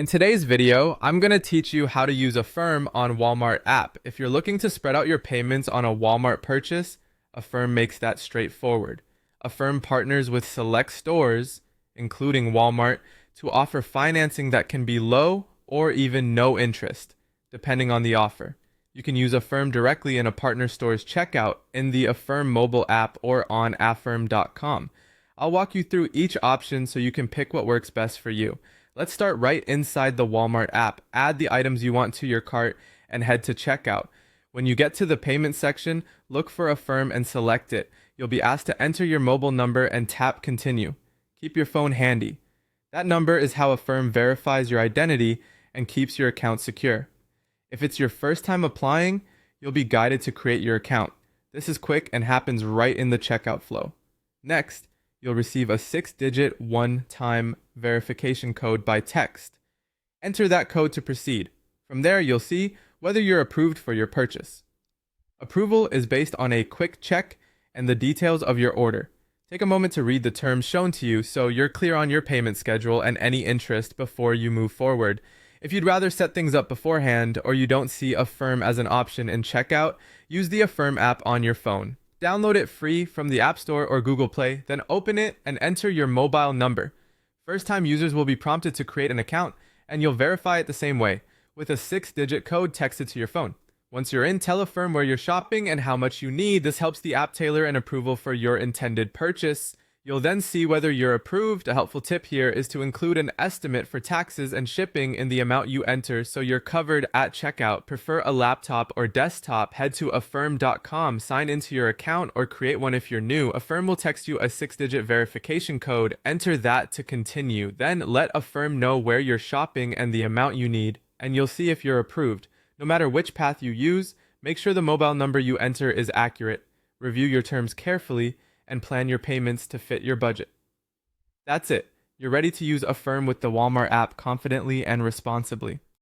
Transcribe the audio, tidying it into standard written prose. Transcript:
In today's video, I'm going to teach you how to use Affirm on Walmart app. If you're looking to spread out your payments on a Walmart purchase, Affirm makes that straightforward. Affirm partners with select stores, including Walmart, to offer financing that can be low or even no interest, depending on the offer. You can use Affirm directly in a partner store's checkout in the Affirm mobile app or on affirm.com. I'll walk you through each option so you can pick what works best for you. Let's start right inside the Walmart app. Add the items you want to your cart and head to checkout. When you get to the payment section, look for Affirm and select it. You'll be asked to enter your mobile number and tap continue. Keep your phone handy. That number is how Affirm verifies your identity and keeps your account secure. If it's your first time applying, you'll be guided to create your account. This is quick and happens right in the checkout flow. Next, you'll receive a 6-digit one-time verification code by text. Enter that code to proceed. From there, you'll see whether you're approved for your purchase. Approval is based on a quick check and the details of your order. Take a moment to read the terms shown to you so you're clear on your payment schedule and any interest before you move forward. If you'd rather set things up beforehand or you don't see Affirm as an option in checkout, use the Affirm app on your phone. Download it free from the App Store or Google Play, then open it and enter your mobile number. First-time users will be prompted to create an account, and you'll verify it the same way, with a 6-digit code texted to your phone. Once you're in, tell Affirm where you're shopping and how much you need. This helps the app tailor an approval for your intended purchase. You'll then see whether you're approved. A helpful tip here is to include an estimate for taxes and shipping in the amount you enter so you're covered at checkout. Prefer a laptop or desktop? Head to affirm.com, sign into your account, or create one if you're new. Affirm will text you a 6-digit verification code. Enter that to continue. Then let Affirm know where you're shopping and the amount you need, and you'll see if you're approved. No matter which path you use, make sure the mobile number you enter is accurate. Review your terms carefully and plan your payments to fit your budget. That's it. You're ready to use Affirm with the Walmart app confidently and responsibly.